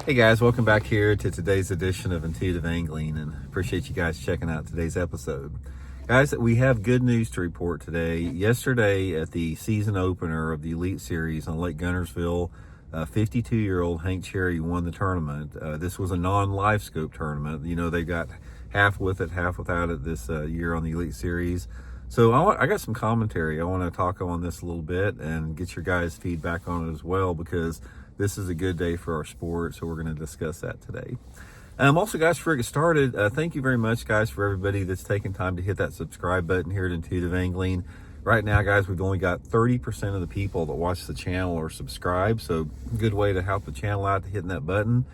Hey guys, welcome back here to today's edition of Intuitive Angling, and appreciate you guys checking out today's episode. Guys, we have good news to report today. Yesterday at the season opener of the Elite Series on Lake Guntersville, 52-year-old Hank Cherry won the tournament. This was a non-Livescope tournament. You know, they got half with it, half without it this year on the Elite Series. So I got some commentary. I want to talk on this a little bit and get your guys' feedback on it as well, because this is a good day for our sport, so we're going to discuss that today. Also, guys, before we get started, thank you very much, guys, for everybody that's taking time to hit that subscribe button here at Intuitive Angling. Right now, guys, we've only got 30% of the people that watch the channel are subscribed, so good way to help the channel out to hitting that button.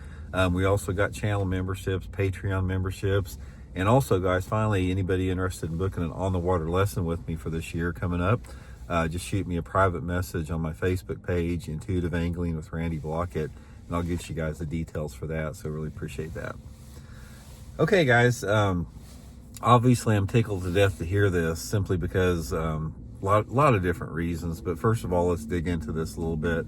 We also got channel memberships, Patreon memberships, and also, guys, finally, anybody interested in booking an on-the-water lesson with me for this year coming up, just shoot me a private message on my Facebook page, Intuitive Angling with Randy Blaukat, and I'll get you guys the details for that, so really appreciate that. Okay, guys, obviously I'm tickled to death to hear this, simply because a lot of different reasons, but first of all, let's dig into this a little bit.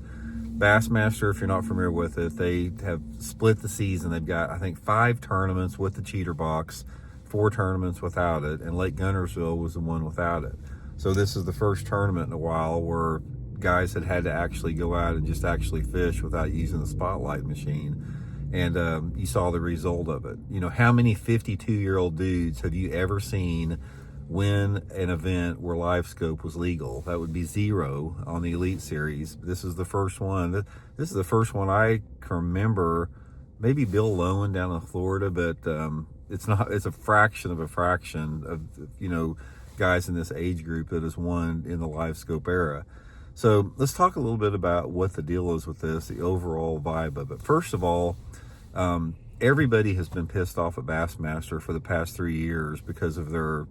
Bassmaster, if you're not familiar with it, they have split the season. They've got, I think, 5 tournaments with the cheater box, 4 tournaments without it, and Lake Guntersville was the one without it. So this is the first tournament in a while where guys had to actually go out and just actually fish without using the spotlight machine. And you saw the result of it. You know, how many 52-year-old dudes have you ever seen win an event where Livescope was legal? That would be 0 on the Elite Series. This is the first one. This is the first one I can remember. Maybe Bill Lowen down in Florida, but it's a fraction of guys in this age group that has won in the Livescope era. So let's talk a little bit about what the deal is with this, the overall vibe of it. First of all, everybody has been pissed off at Bassmaster for the past 3 years because of their,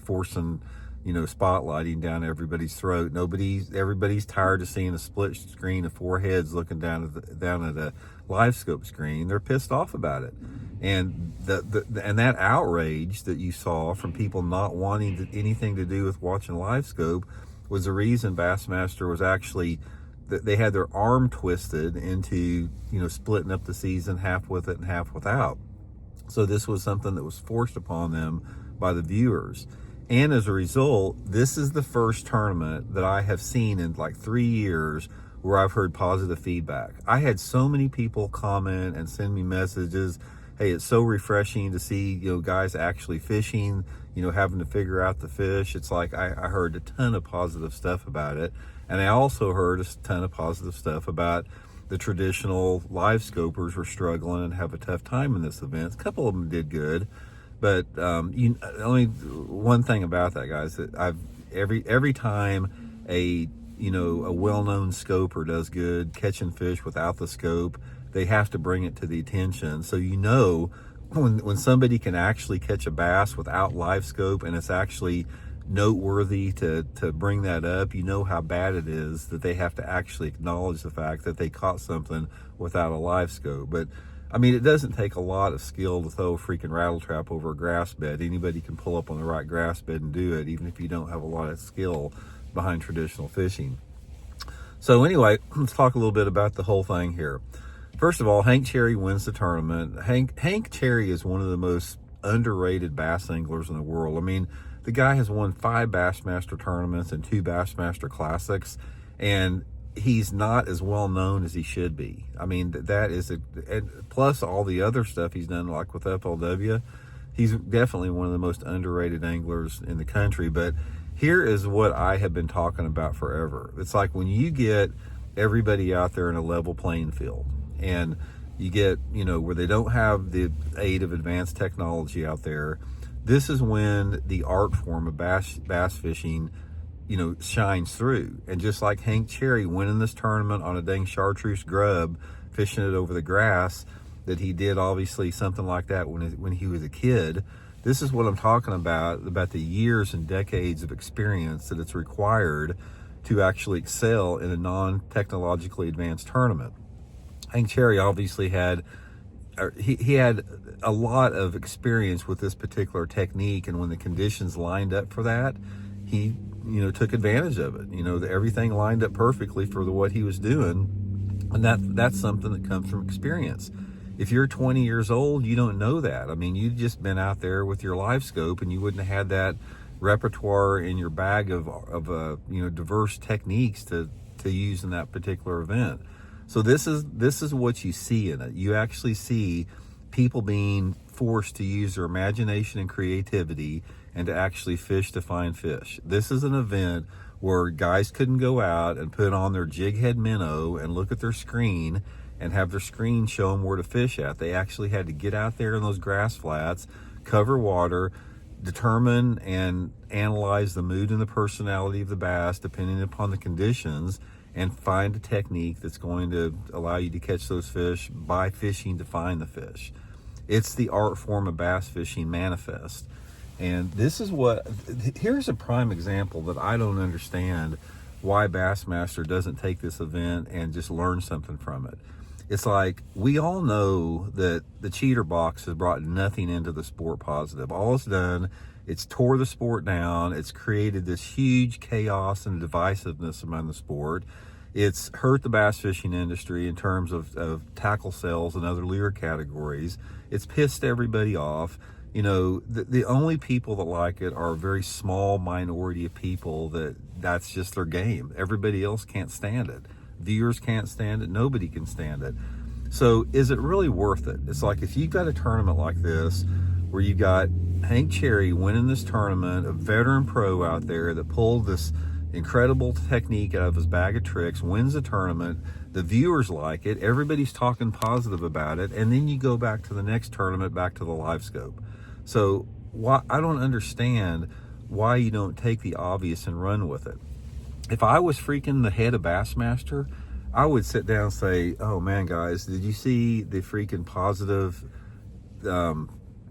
forcing, spotlighting down everybody's throat. Everybody's tired of seeing a split screen of 4 heads looking down at a Livescope screen. They're pissed off about it. And that outrage that you saw from people not wanting anything to do with watching Livescope was the reason Bassmaster was actually, they had their arm twisted into, splitting up the season, half with it and half without. So this was something that was forced upon them by the viewers. And as a result, this is the first tournament that I have seen in like 3 years where I've heard positive feedback. I had so many people comment and send me messages. Hey, it's so refreshing to see, guys actually fishing, having to figure out the fish. It's like I heard a ton of positive stuff about it. And I also heard a ton of positive stuff about the traditional Livescopers were struggling and have a tough time in this event. A couple of them did good, but only one thing about that, guys, that every time a well-known scoper does good catching fish without the scope, they have to bring it to the attention. So when somebody can actually catch a bass without Livescope and it's actually noteworthy to bring that up, how bad it is that they have to actually acknowledge the fact that they caught something without a Livescope. But I mean, it doesn't take a lot of skill to throw a freaking rattle trap over a grass bed. Anybody can pull up on the right grass bed and do it, even if you don't have a lot of skill behind traditional fishing. So anyway, let's talk a little bit about the whole thing here. First of all, Hank Cherry wins the tournament. Hank Cherry is one of the most underrated bass anglers in the world. I mean, the guy has won 5 Bassmaster tournaments and 2 Bassmaster Classics, and he's not as well known as he should be. I mean, that is and plus all the other stuff he's done, like with FLW. He's definitely one of the most underrated anglers in the country. But here is what I have been talking about forever. It's like when you get everybody out there in a level playing field, and you get, where they don't have the aid of advanced technology out there, this is when the art form of bass fishing, shines through. And just like Hank Cherry winning this tournament on a dang chartreuse grub, fishing it over the grass, that he did obviously something like that when he was a kid. This is what I'm talking about the years and decades of experience that it's required to actually excel in a non-technologically advanced tournament. Hank Cherry obviously had a lot of experience with this particular technique, and when the conditions lined up for that, he took advantage of it. Everything lined up perfectly for what he was doing, and that's something that comes from experience. If you're 20 years old, you don't know that. I mean, you've just been out there with your Livescope, and you wouldn't have had that repertoire in your bag of diverse techniques to use in that particular event. So this is what you see in it. You actually see people being forced to use their imagination and creativity and to actually fish to find fish. This is an event where guys couldn't go out and put on their jig head minnow and look at their screen and have their screen show them where to fish at. They actually had to get out there in those grass flats, cover water, determine and analyze the mood and the personality of the bass depending upon the conditions, and find a technique that's going to allow you to catch those fish by fishing to find the fish. It's the art form of bass fishing manifest. And here's a prime example that I don't understand why Bassmaster doesn't take this event and just learn something from it. It's like, we all know that the cheater box has brought nothing into the sport positive. All it's done, it's tore the sport down. It's created this huge chaos and divisiveness among the sport. It's hurt the bass fishing industry in terms of tackle sales and other lure categories. It's pissed everybody off. You know, the only people that like it are a very small minority of people that's just their game. Everybody else can't stand it. Viewers can't stand it. Nobody can stand it. So is it really worth it? It's like, if you've got a tournament like this where you've got Hank Cherry winning this tournament, a veteran pro out there that pulled this incredible technique out of his bag of tricks, wins the tournament, the viewers like it, everybody's talking positive about it, and then you go back to the next tournament, back to the Livescope. So I don't understand why you don't take the obvious and run with it. If I was freaking the head of Bassmaster, I would sit down and say, oh man, guys, did you see the freaking positive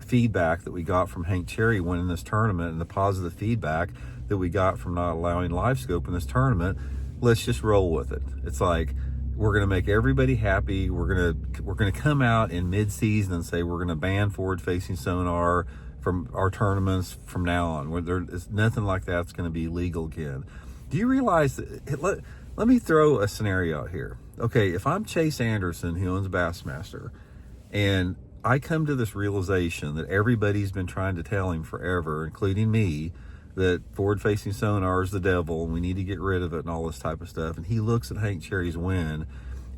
feedback that we got from Hank Cherry winning this tournament, and the positive feedback that we got from not allowing Livescope in this tournament? Let's just roll with it. It's like, we're going to make everybody happy. We're going to come out in mid-season and say we're going to ban forward-facing sonar from our tournaments from now on. There's nothing like that's going to be legal again. Do you realize that? Let me throw a scenario out here. Okay, if I'm Chase Anderson, who owns Bassmaster, and I come to this realization that everybody's been trying to tell him forever, including me, that forward-facing sonar is the devil and we need to get rid of it and all this type of stuff. And he looks at Hank Cherry's win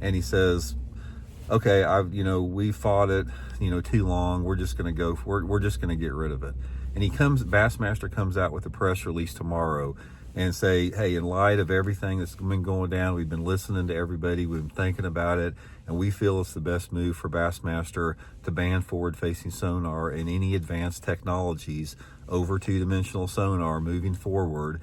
and he says, okay, we fought it, too long. We're just going to we're just going to get rid of it. And Bassmaster comes out with a press release tomorrow and say, hey, in light of everything that's been going down, we've been listening to everybody, we've been thinking about it, and we feel it's the best move for Bassmaster to ban forward-facing sonar and any advanced technologies over two-dimensional sonar moving forward.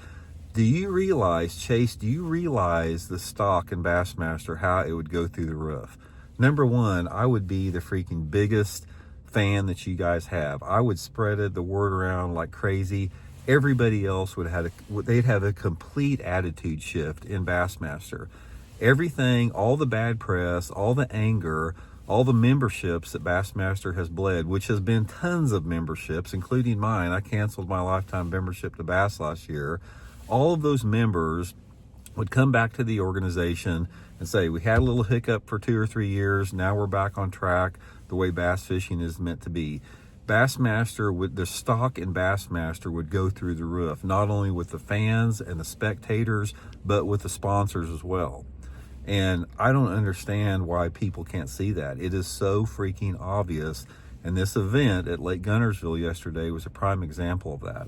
Do you realize, Chase, the stock in Bassmaster, how it would go through the roof? Number one, I would be the freaking biggest fan that you guys have. I would spread the word around like crazy. Everybody else they'd have a complete attitude shift in Bassmaster. Everything, all the bad press, all the anger, all the memberships that Bassmaster has bled, which has been tons of memberships, including mine. I canceled my lifetime membership to Bass last year. All of those members would come back to the organization and say, we had a little hiccup for 2 or 3 years. Now we're back on track the way bass fishing is meant to be. The stock in Bassmaster would go through the roof, not only with the fans and the spectators, but with the sponsors as well. And I don't understand why people can't see that. It is so freaking obvious. And this event at Lake Guntersville yesterday was a prime example of that.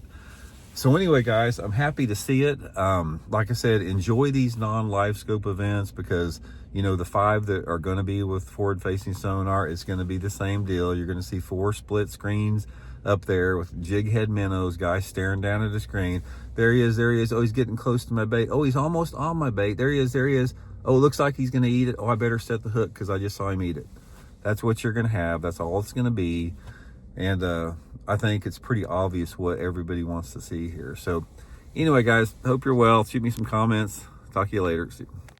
So anyway, guys, I'm happy to see it. Like I said, enjoy these non-Livescope events, because the 5 that are going to be with forward-facing sonar, it's going to be the same deal. You're going to see 4 split screens up there with jig head minnows, guys staring down at the screen. There he is. Oh, he's getting close to my bait. Oh, he's almost on my bait. There he is. Oh, it looks like he's going to eat it. Oh, I better set the hook because I just saw him eat it. That's what you're going to have. That's all it's going to be. And I think it's pretty obvious what everybody wants to see here. So anyway, guys, hope you're well. Shoot me some comments. Talk to you later.